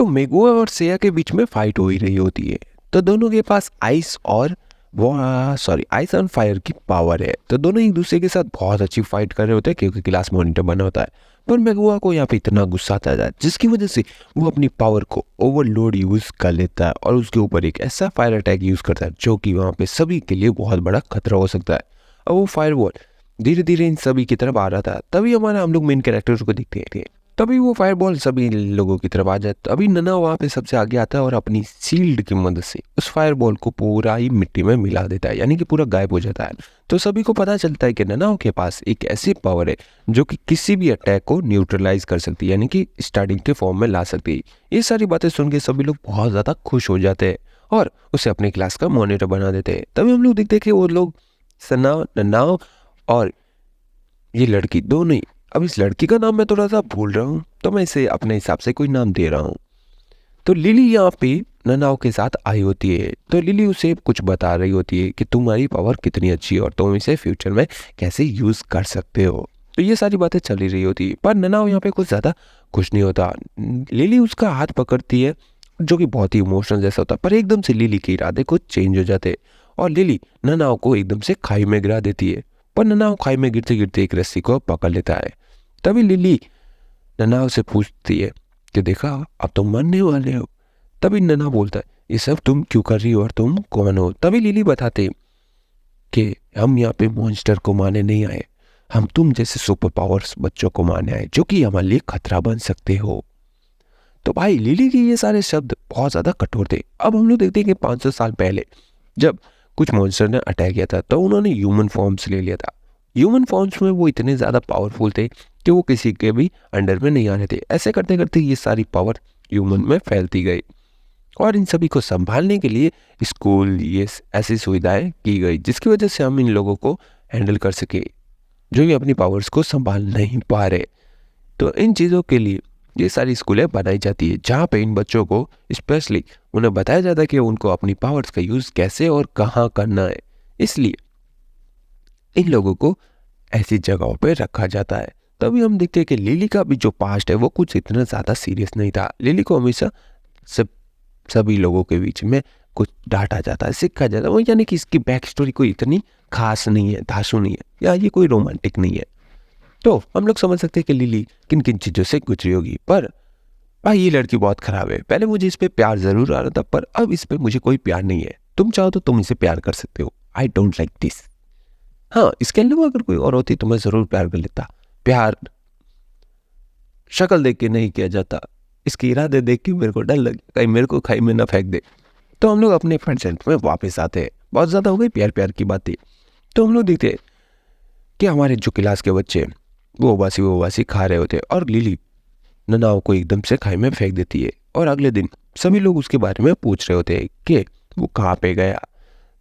तो मेगुआ और सेया के बीच में फाइट हो ही रही होती है। तो दोनों के पास आइस और आइस एंड फायर की पावर है। तो दोनों एक दूसरे के साथ बहुत अच्छी फाइट कर रहे होते हैं क्योंकि क्लास मॉनिटर बना होता है। पर मेगुआ को यहाँ पे इतना गुस्सा आता है जिसकी वजह से वो अपनी पावर को ओवरलोड यूज कर लेता है और उसके ऊपर एक ऐसा फायर अटैक यूज करता है जो कि वहाँ पे सभी के लिए बहुत बड़ा खतरा हो सकता है। और वो फायर बॉल धीरे धीरे इन सभी की तरफ आ रहा था। तभी हम लोग मेन कैरेक्टर्स को दिखते हैं। तभी वो फायरबॉल सभी लोगों की तरफ आ जाता। अभी नन्हा वहाँ पे सबसे आगे आता है और अपनी शील्ड की मदद से उस फायरबॉल को पूरा ही मिट्टी में मिला देता है, यानी कि पूरा गायब हो जाता है। तो सभी को पता चलता है कि नन्हा के पास एक ऐसी पावर है जो कि किसी भी अटैक को न्यूट्रलाइज कर सकती है, यानी कि स्टार्टिंग के फॉर्म में ला सकती है। ये सारी बातें सुन के सभी लोग बहुत ज़्यादा खुश हो जाते हैं और उसे अपनी क्लास का मॉनिटर बना देते हैं। तभी हम लोग देखते हैं कि वो लोग सना, नन्हा और ये लड़की दोनों ही, अब इस लड़की का नाम मैं थोड़ा सा भूल रहा हूँ तो मैं इसे अपने हिसाब से कोई नाम दे रहा हूँ। तो लिली यहाँ पे ननाओ के साथ आई होती है। तो लिली उसे कुछ बता रही होती है कि तुम्हारी पावर कितनी अच्छी है और तुम इसे फ्यूचर में कैसे यूज कर सकते हो। तो ये सारी बातें चल ही रही होती है पर ननाओ यहाँ पे कुछ ज़्यादा खुश नहीं होता। लिली उसका हाथ पकड़ती है जो कि बहुत ही इमोशनल जैसा होता है, पर एकदम से लिली के इरादे कुछ चेंज हो जाते और लिली ननाओ को एकदम से खाई में गिरा देती है। पर ननाओ खाई में गिरते गिरते एक रस्सी को पकड़ लेता है। तभी लिली नन्हा से पूछती है कि देखा अब तुम मरने वाले हो। तभी नन्हा बोलता है ये सब तुम क्यों कर रही हो और तुम कौन हो। तभी लिली बताते कि हम यहाँ पे मॉन्स्टर को मारने नहीं आए, हम तुम जैसे सुपर पावर्स बच्चों को मारने आए जो कि हमारे लिए खतरा बन सकते हो। तो भाई लिली के ये सारे शब्द बहुत ज़्यादा कठोर थे। अब हम लोग देखते हैं कि 500 साल पहले जब कुछ मॉन्स्टर ने अटैक किया था तो उन्होंने ह्यूमन फॉर्म्स ले लिया था। ह्यूमन फॉर्म्स में वो इतने ज़्यादा पावरफुल थे कि वो किसी के भी अंडर में नहीं आ रहे थे। ऐसे करते करते ये सारी पावर ह्यूमन में फैलती गई और इन सभी को संभालने के लिए स्कूल ये ऐसी सुविधाएं की गई जिसकी वजह से हम इन लोगों को हैंडल कर सके जो कि अपनी पावर्स को संभाल नहीं पा रहे। तो इन चीज़ों के लिए ये सारी स्कूलें बनाई जाती है जहाँ पे इन बच्चों को स्पेशली उन्हें बताया जाता है कि उनको अपनी पावर्स का यूज़ कैसे और कहाँ करना है। इसलिए इन लोगों को ऐसी जगहों पे रखा जाता है। तभी हम देखते हैं कि लिली का भी जो पास्ट है वो कुछ इतना ज़्यादा सीरियस नहीं था। लिली को हमेशा सभी लोगों के बीच में कुछ डांटा जाता है, सिखाया जाता है, वो यानी कि इसकी बैक स्टोरी कोई इतनी खास नहीं है, धांसू नहीं है या ये कोई रोमांटिक नहीं है। तो हम लोग समझ सकते हैं कि लिली किन किन चीज़ों से गुजरी होगी। पर भाई ये लड़की बहुत ख़राब है। पहले मुझे इस पर प्यार ज़रूर आ रहा था पर अब इस पर मुझे कोई प्यार नहीं है। तुम चाहो तो तुम इसे प्यार कर सकते हो। I don't like this. हाँ, इसके अलावा अगर कोई और होती तो मैं ज़रूर प्यार कर लेता। प्यार शक्ल देख के नहीं किया जाता, इसके इरादे देख के मेरे को डर लगे कहीं मेरे को खाई में ना फेंक दे। तो हम लोग अपने फ्रेंड में वापस आते हैं। बहुत ज़्यादा हो गई प्यार प्यार की बातें। तो हम लोग देखते हैं कि हमारे जो क्लास के बच्चे वो बासी खा रहे होते और लिली ननाओ को एकदम से खाई में फेंक देती है और अगले दिन सभी लोग उसके बारे में पूछ रहे होते हैं कि वो कहाँ पे गया।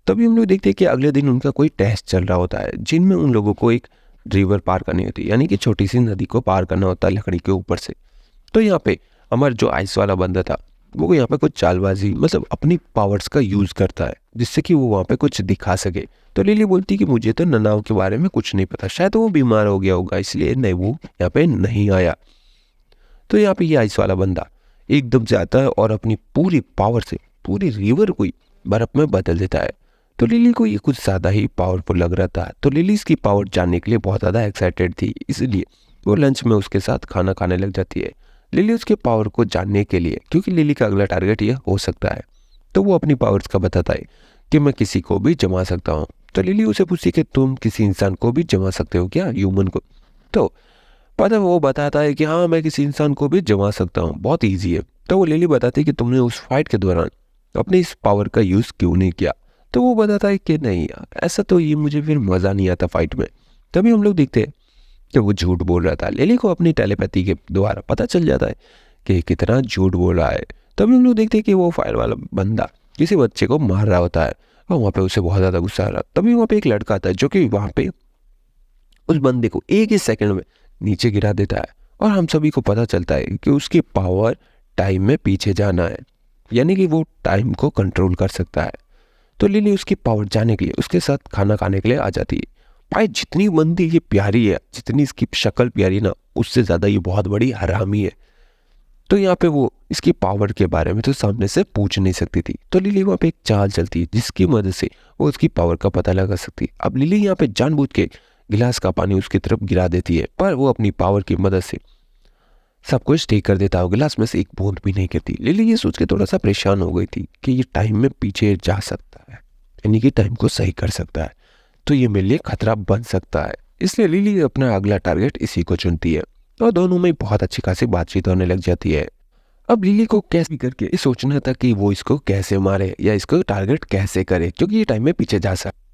तभी हम लोग देखते हैं कि अगले दिन उनका कोई टेस्ट चल रहा होता है जिनमें उन लोगों को एक रिवर पार करनी होती है, यानी कि छोटी सी नदी को पार करना होता है लकड़ी के ऊपर से। तो यहाँ पे हमारा जो आइस वाला बंदा था वो यहाँ पे कुछ चालबाजी मतलब अपनी पावर्स का यूज़ करता है जिससे कि वो वहाँ पे कुछ दिखा सके। तो लिली बोलती कि मुझे तो ननाओ के बारे में कुछ नहीं पता, शायद वो बीमार हो गया होगा इसलिए नहीं वो यहाँ पे नहीं आया। तो यहाँ पे ये आइस वाला बंदा एकदम से आता है और अपनी पूरी पावर से पूरी रिवर को बर्फ में बदल देता है। तो लिली को ये कुछ ज़्यादा ही पावरफुल लग रहा था। तो लिली इसकी पावर जानने के लिए बहुत ज़्यादा एक्साइटेड थी, इसलिए वो लंच में उसके साथ खाना खाने लग जाती है। लिली उसके पावर को जानने के लिए, क्योंकि लिली का अगला टारगेट ये हो सकता है, तो वो अपनी पावर्स का बताता है कि मैं किसी को भी जमा सकता हूँ। तो लिली उसे पूछती कि तुम किसी इंसान को भी जमा सकते हो क्या, ह्यूमन को। तो पता वो बताता है कि हाँ मैं किसी इंसान को भी जमा सकता हूँ, बहुत ईजी है। तो वो लिली बताती है कि तुमने उस फाइट के दौरान अपनी इस पावर का यूज़ क्यों नहीं किया। तो वो बताता है कि नहीं यार ऐसा तो ये मुझे फिर मज़ा नहीं आता फाइट में। तभी हम लोग देखते हैं कि वो झूठ बोल रहा था। लिली को अपनी टेलीपैथी के द्वारा पता चल जाता है कि कितना झूठ बोल रहा है। तभी हम लोग देखते हैं कि वो फायर वाला बंदा किसी बच्चे को मार रहा होता है और वहाँ पे उसे बहुत ज़्यादा गुस्सा आ रहा है। तभी वहाँ पे एक लड़का आता है जो कि वहाँ पे उस बंदे को एक ही सेकंड में नीचे गिरा देता है और हम सभी को पता चलता है कि उसकी पावर टाइम में पीछे जाना है, यानी कि वो टाइम को कंट्रोल कर सकता है। तो लिली उसकी पावर जानने के लिए उसके साथ खाना खाने के लिए आ जाती है। भाई जितनी बंदी ये प्यारी है, जितनी इसकी शक्ल प्यारी ना, उससे ज़्यादा ये बहुत बड़ी हरामी है। तो यहाँ पे वो इसकी पावर के बारे में तो सामने से पूछ नहीं सकती थी। तो लिली वहाँ पे एक चाल चलती है जिसकी मदद से वो उसकी पावर का पता लगा सकती है। अब लिली यहाँ पे जानबूझ के गिलास का पानी उसकी तरफ गिरा देती है, पर वो अपनी पावर की मदद से सब कुछ ठीक कर देता है। गिलास में से एक बूंद भी नहीं गिरती। लिली ये सोच के थोड़ा सा परेशान हो गई थी कि ये टाइम में पीछे जा सकता है, यानी कि टाइम को सही कर सकता है, तो ये मेरे लिए खतरा बन सकता है। इसलिए लिली अपना अगला टारगेट इसी को चुनती है और दोनों में बहुत अच्छी खासी बातचीत होने लग जाती है। अब लिली को कैसे भी करके ये सोचना था कि वो इसको कैसे मारे या इसको टारगेट कैसे करे, क्योंकि ये टाइम में पीछे जा सकता है।